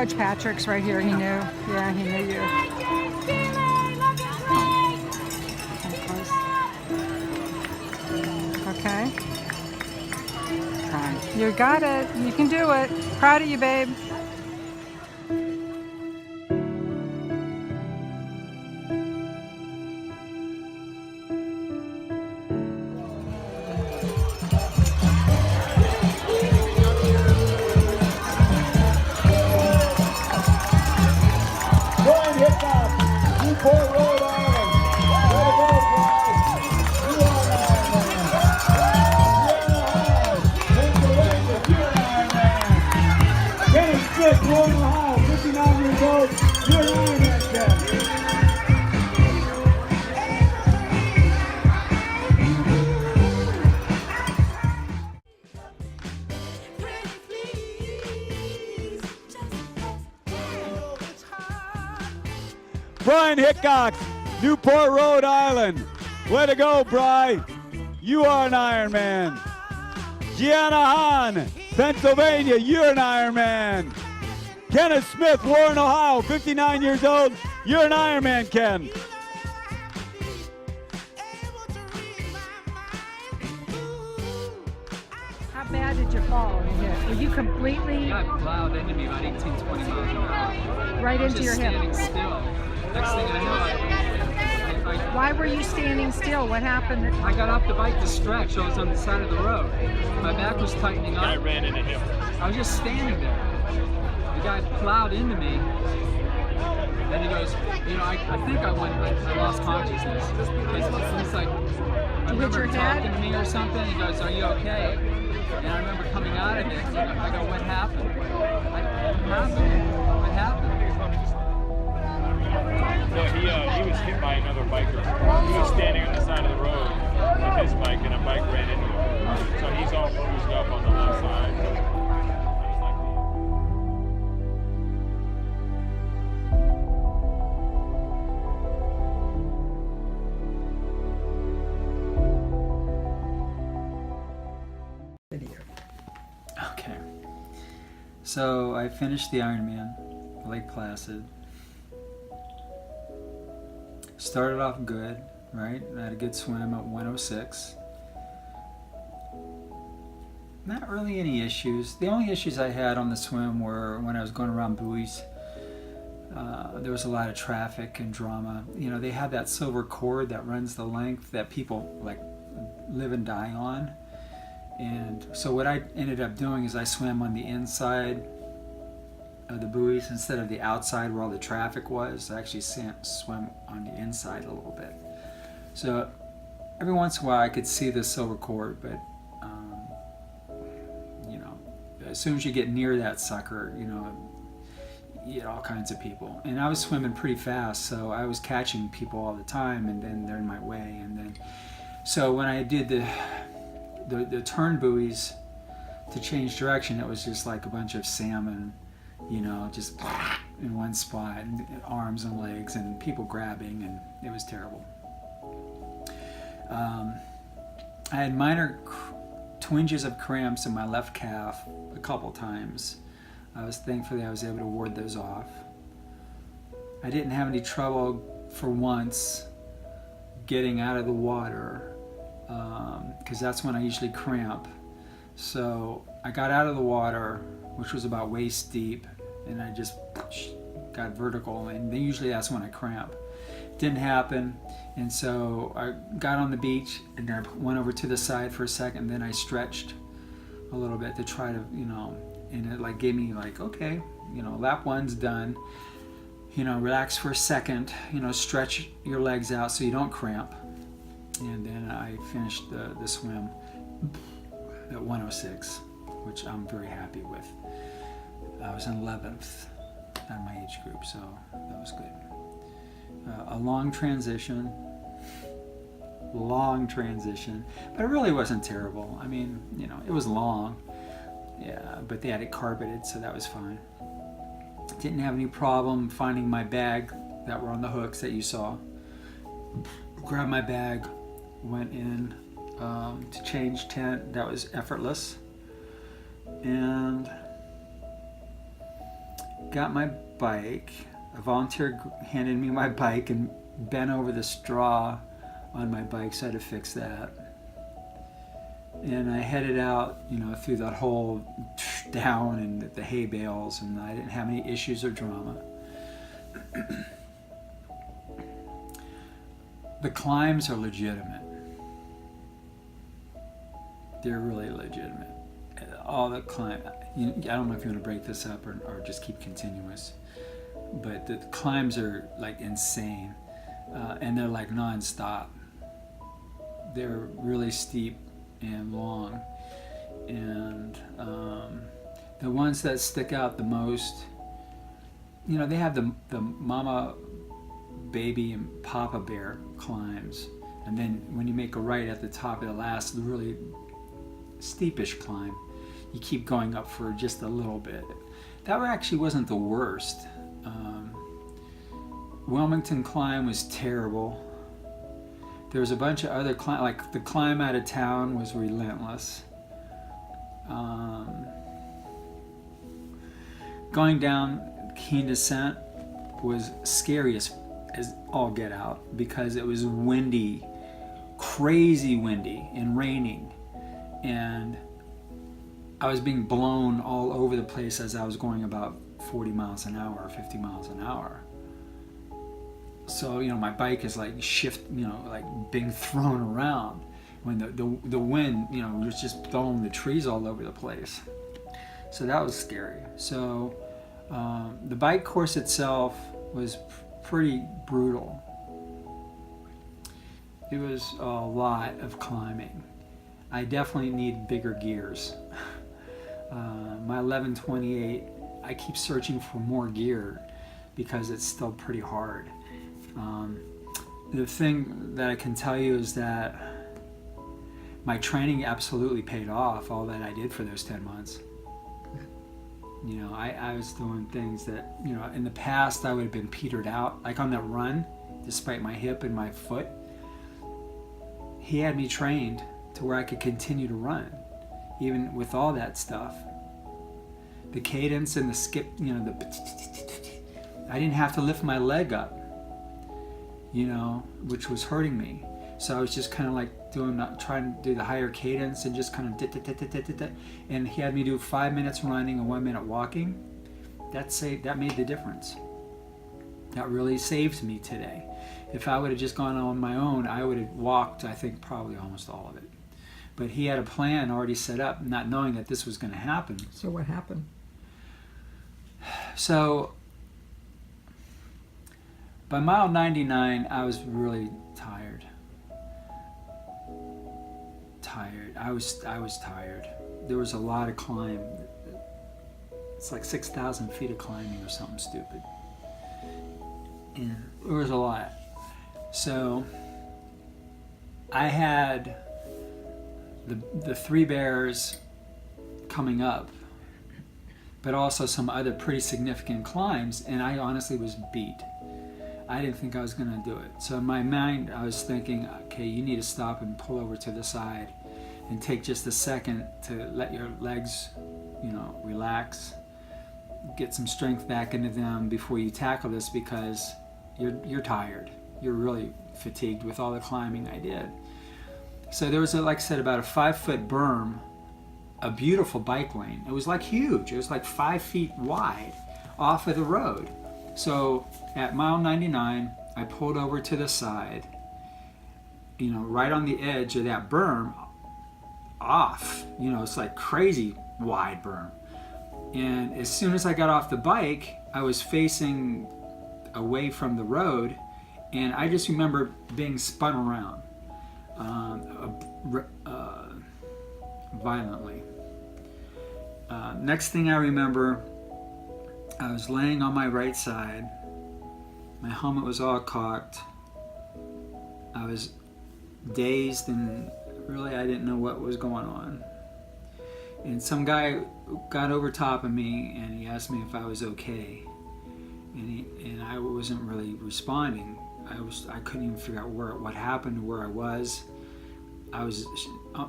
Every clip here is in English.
Coach Patrick's right here. He knew. Yeah, he knew you. Okay. You got it. You can do it. Proud of you, babe. Brian Hickok, Newport, Rhode Island. Way to go, Bri. You are an Ironman. Gianna Hahn, Pennsylvania, you're an Ironman. Kenneth Smith, Warren, Ohio, 59 years old. You're an Ironman, Ken. How bad did you fall? Were you completely... I got plowed into me about 18, 20 miles an hour. Right into your hip? Standing still. Next thing I know, Why were you standing still? What happened? I got off the bike to stretch. I was on the side of the road. My back was tightening up. I ran into him. I was just standing there. The guy plowed into me. Then he goes, you know, I think I lost consciousness. It's like, I remember talking to me or something. He goes, are you okay? And I remember coming out of it. I go, what happened? What happened? So he was hit by another biker. He was standing on the side of the road with his bike, and a bike ran into him. So he's all bruised up on the left side. Okay, so I finished the Ironman, Lake Placid. Started off good, right? I had a good swim at 106. Not really any issues. The only issues I had on the swim were when I was going around buoys. There was a lot of traffic and drama. You know, they have that silver cord that runs the length that people like live and die on. And so what I ended up doing is I swam on the inside of the buoys instead of the outside where all the traffic was. I actually swam on the inside a little bit. So every once in a while I could see the silver cord, but you know, as soon as you get near that sucker, you know, you get all kinds of people. And I was swimming pretty fast, so I was catching people all the time, and then they're in my way. And then, so when I did the turn buoys to change direction, it was just like a bunch of salmon, you know, just in one spot, and arms and legs and people grabbing, and it was terrible. I had minor twinges of cramps in my left calf a couple times. Thankfully I was able to ward those off. I didn't have any trouble for once getting out of the water, because that's when I usually cramp. So I got out of the water, which was about waist deep, and I just got vertical, and then usually that's when I cramp. Didn't happen, and so I got on the beach and I went over to the side for a second, then I stretched a little bit to try to, you know, and it like gave me like, okay, you know, lap one's done, you know, relax for a second, you know, stretch your legs out so you don't cramp. And then I finished the swim at 106, which I'm very happy with. I was in 11th on my age group, so that was good. A long transition, but it really wasn't terrible. I mean, you know, it was long, yeah, but they had it carpeted, so that was fine. Didn't have any problem finding my bag that were on the hooks that you saw. Grabbed my bag, went in to change tent. That was effortless. And got my bike. A volunteer handed me my bike and bent over the straw on my bike, so I had to fix that. And I headed out, through that hole down and the hay bales, and I didn't have any issues or drama. The climbs are legitimate. They're really legitimate. All the climb, I don't know if you want to break this up or just keep continuous, but the climbs are like insane, and they're like non-stop. They're really steep and long, and the ones that stick out the most, they have the mama, baby, and papa bear climbs, and then when you make a right at the top of the last really steepish climb, you keep going up for just a little bit. That actually wasn't the worst. Wilmington climb was terrible. There was a bunch of other climb, like the climb out of town was relentless. Going down Keene Descent was scary as all get out, because it was windy, crazy windy and raining, and I was being blown all over the place as I was going about 40 miles an hour, 50 miles an hour. So, my bike is like like being thrown around when the wind, was just throwing the trees all over the place. So that was scary. So the bike course itself was pretty brutal. It was a lot of climbing. I definitely need bigger gears. My 1128, I keep searching for more gear because it's still pretty hard. The thing that I can tell you is that my training absolutely paid off, all that I did for those 10 months. I was doing things that, in the past I would have been petered out, like on that run, despite my hip and my foot. He had me trained to where I could continue to run, even with all that stuff. The cadence and the skip, I didn't have to lift my leg up, which was hurting me. So I was just kind of like trying to do the higher cadence and just kind of and he had me do 5 minutes running and 1 minute walking. That made the difference. That really saved me today. If I would have just gone on my own, I would have walked, I think, probably almost all of it. But he had a plan already set up, not knowing that this was going to happen. So what happened? So by mile 99, I was really tired. I was tired. There was a lot of climb. It's like 6,000 feet of climbing or something stupid. And there was a lot. So I had the Three Bears coming up, but also some other pretty significant climbs, and I honestly was beat. I didn't think I was going to do it. So in my mind, I was thinking, okay, you need to stop and pull over to the side and take just a second to let your legs, relax, get some strength back into them before you tackle this, because you're tired. You're really fatigued with all the climbing I did. So there was, like I said, about a 5-foot berm, a beautiful bike lane. It was like huge. It was like 5 feet wide off of the road. So at mile 99, I pulled over to the side, right on the edge of that berm, off. It's like crazy wide berm. And as soon as I got off the bike, I was facing away from the road, and I just remember being spun around violently. Next thing I remember, I was laying on my right side. My helmet was all cocked. I was dazed, and really I didn't know what was going on. And some guy got over top of me, and he asked me if I was okay. And I wasn't really responding. I couldn't even figure out what happened, where I was. I was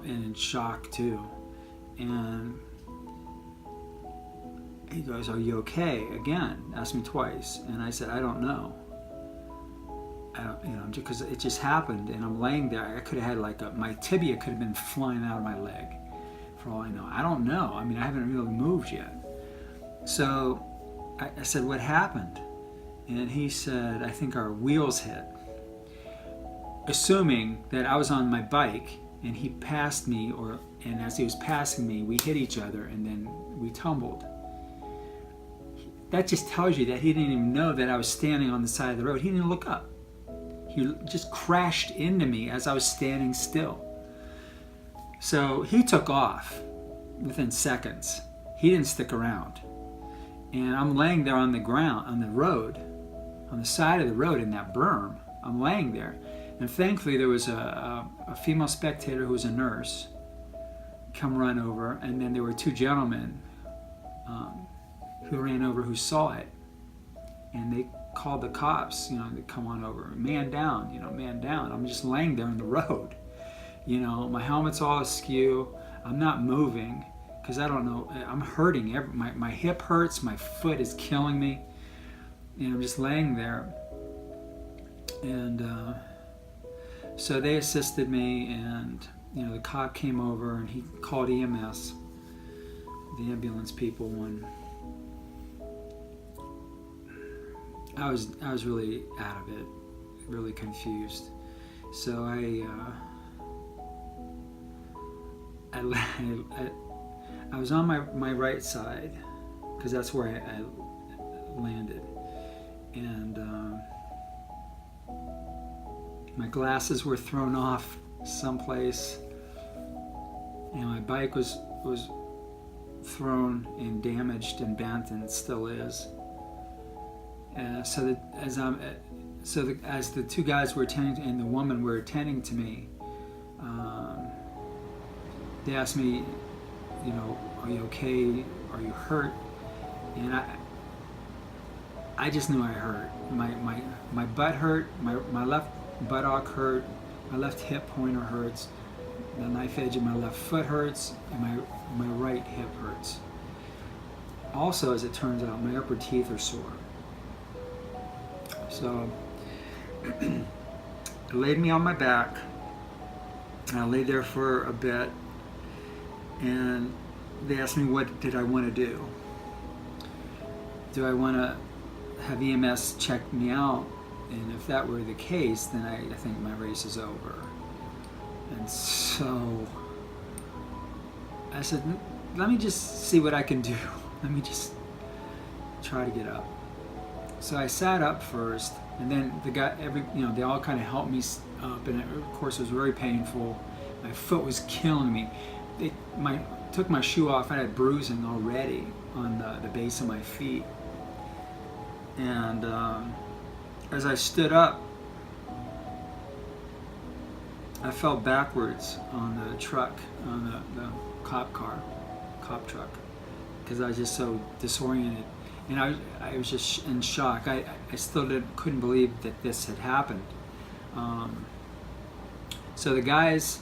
in shock too. And he goes, "Are you okay?" Again, asked me twice, and I said, "I don't know." I don't, because it just happened, and I'm laying there. I could have had my tibia could have been flying out of my leg, for all I know. I don't know. I mean, I haven't really moved yet. So I said, "What happened?" And he said, "I think our wheels hit." Assuming that I was on my bike and he passed me, and as he was passing me, we hit each other and then we tumbled. That just tells you that he didn't even know that I was standing on the side of the road. He didn't look up. He just crashed into me as I was standing still. So he took off within seconds. He didn't stick around. And I'm laying there on the ground, on the road, on the side of the road in that berm. I'm laying there. And thankfully there was a female spectator who was a nurse come run over, and then there were two gentlemen who ran over who saw it. And they called the cops, to come on over. Man down, man down. I'm just laying there in the road. My helmet's all askew. I'm not moving because I don't know. I'm hurting. My hip hurts. My foot is killing me. And I'm just laying there. And so they assisted me, and the cop came over and he called EMS, the ambulance people. When I was really out of it, really confused. So I was on my right side because that's where I landed, and my glasses were thrown off someplace. My bike was thrown and damaged and bent, and it still is. So that as the two guys were attending and the woman were attending to me, they asked me, "Are you okay? Are you hurt?" And I just knew I hurt. My butt hurt. My left buttock hurt. My left hip pointer hurts. The knife edge of my left foot hurts, and my right hip hurts. Also, as it turns out, my upper teeth are sore. So they laid me on my back, and I lay there for a bit, and they asked me what did I want to do. Do I want to have EMS check me out? And if that were the case, then I think my race is over. And so I said, let me just see what I can do. Let me just try to get up. So I sat up first, and then they all kind of helped me up, and of course it was very painful. My foot was killing me. They took my shoe off. I had bruising already on the base of my feet. And as I stood up, I fell backwards on the truck, on the cop truck, because I was just so disoriented. And I was just in shock. I still couldn't believe that this had happened. So the guys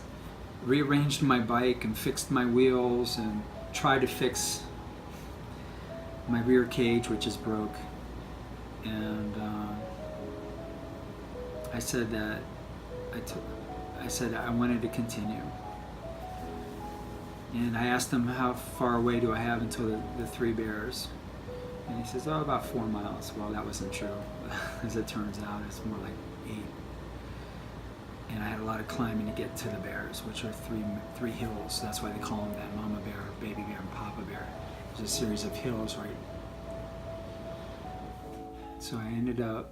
rearranged my bike and fixed my wheels and tried to fix my rear cage, which is broke. And I said that I wanted to continue. And I asked him, how far away do I have until the Three Bears? And he says, about 4 miles. Well, that wasn't true. As it turns out, it's more like 8. And I had a lot of climbing to get to the bears, which are three hills. That's why they call them that: Mama Bear, Baby Bear, and Papa Bear. There's a series of hills, right? So I ended up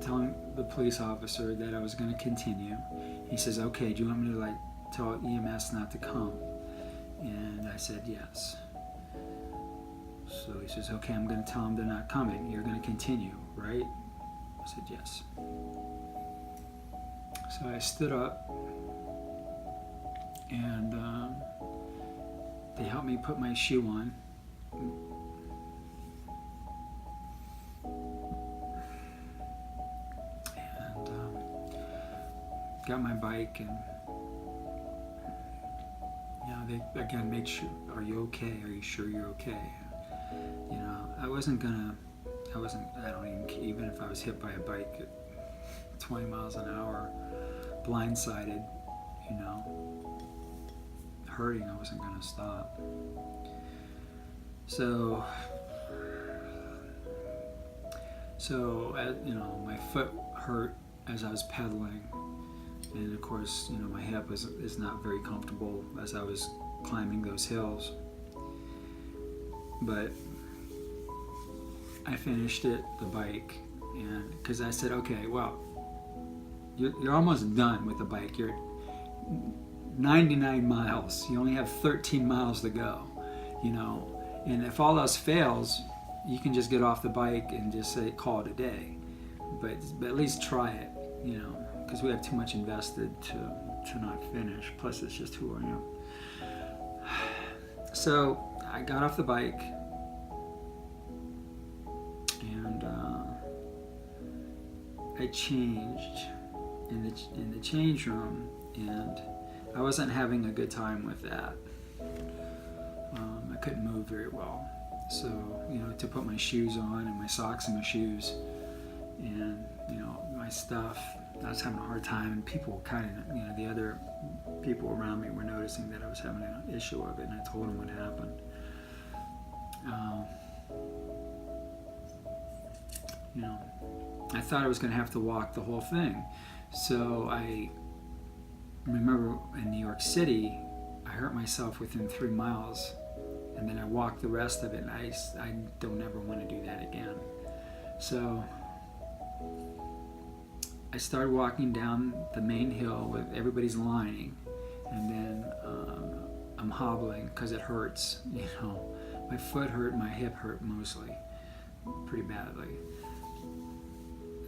telling the police officer that I was going to continue. He says, "Okay, do you want me to tell EMS not to come?" And I said yes. So he says, "Okay, I'm going to tell them they're not coming. You're going to continue, right?" I said yes. So I stood up, and they helped me put my shoe on. And got my bike, and they again make sure, are you okay? Are you sure you're okay? You know, I don't even if I was hit by a bike at 20 miles an hour, blindsided, you know, hurting, I wasn't going to stop. So, you know, my foot hurt as I was pedaling, and of course, you know, my hip is not very comfortable as I was climbing those hills. But I finished the bike, and because I said, okay, well, you're almost done with the bike. You're 99 miles. You only have 13 miles to go, you know. And if all else fails, you can just get off the bike and just say, call it a day. But at least try it, you know, because we have too much invested to not finish. Plus, it's just who I am. So I got off the bike, and I changed in the change room, and I wasn't having a good time with that. I couldn't move very well, so you know, to put my shoes on and my socks and my shoes, and you know, my stuff, I was having a hard time, and people kind of, you know, the other people around me were noticing that I was having an issue of it, and I told them what happened. You know, I thought I was going to have to walk the whole thing. So I remember in New York City, I hurt myself within 3 miles, and then I walked the rest of it, and I don't ever want to do that again. So I started walking down the main hill with everybody's lining, and then I'm hobbling because it hurts, you know. My foot hurt, my hip hurt mostly, pretty badly.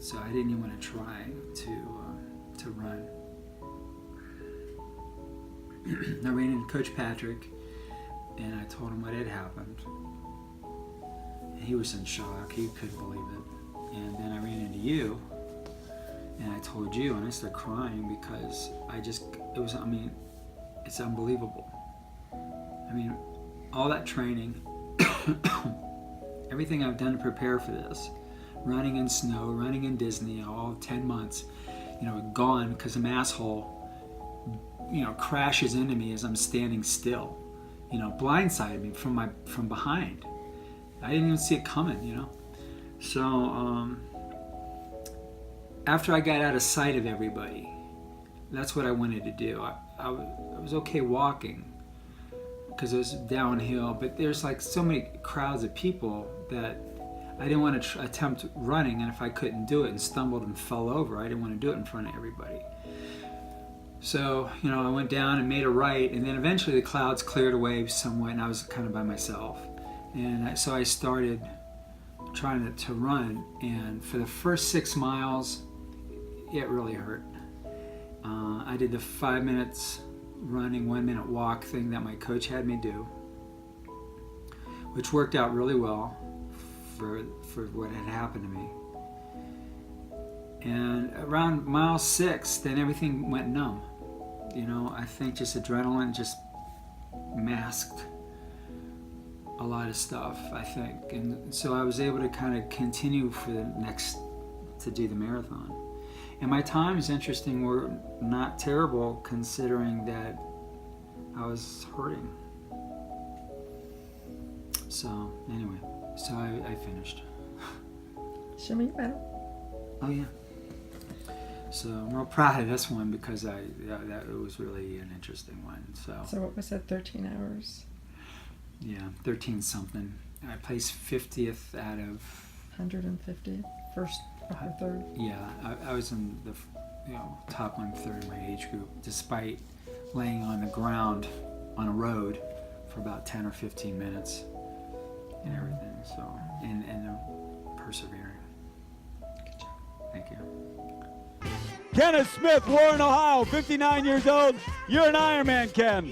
So I didn't even want to try to run. I ran into Coach Patrick, and I told him what had happened. And he was in shock. He couldn't believe it. And then I ran into you, and I told you, and I started crying because it's unbelievable. I mean, all that training, everything I've done to prepare for this, running in snow, running in Disney, all 10 months, you know, gone because some asshole, you know, crashes into me as I'm standing still, you know, blindsided me from behind. I didn't even see it coming, you know. So after I got out of sight of everybody, that's what I wanted to do. I was okay walking because it was downhill, but there's like so many crowds of people that I didn't want to attempt running, and if I couldn't do it and stumbled and fell over, I didn't want to do it in front of everybody. So, you know, I went down and made a right, and then eventually the clouds cleared away somewhat, and I was kind of by myself. And so I started trying to run, and for the first 6 miles, it really hurt. I did the 5 minutes running, 1 minute walk thing that my coach had me do, which worked out really well for what had happened to me. And around mile 6, then everything went numb. You know, I think just adrenaline just masked a lot of stuff, I think. And so I was able to kind of continue to do the marathon. And my times, interesting, were not terrible considering that I was hurting. So anyway, so I finished. Show me your medal. Oh yeah. So I'm real proud of this one because that it was really an interesting one. So what was that? 13 hours. Yeah, 13 something. I placed 50th out of 150. First or third. Yeah, I was in the top 1/3 of my age group, despite laying on the ground on a road for about 10 or 15 minutes and everything. So and persevering. Good job. Thank you. Kenneth Smith, Warren, Ohio, 59 years old. You're an Ironman, Ken.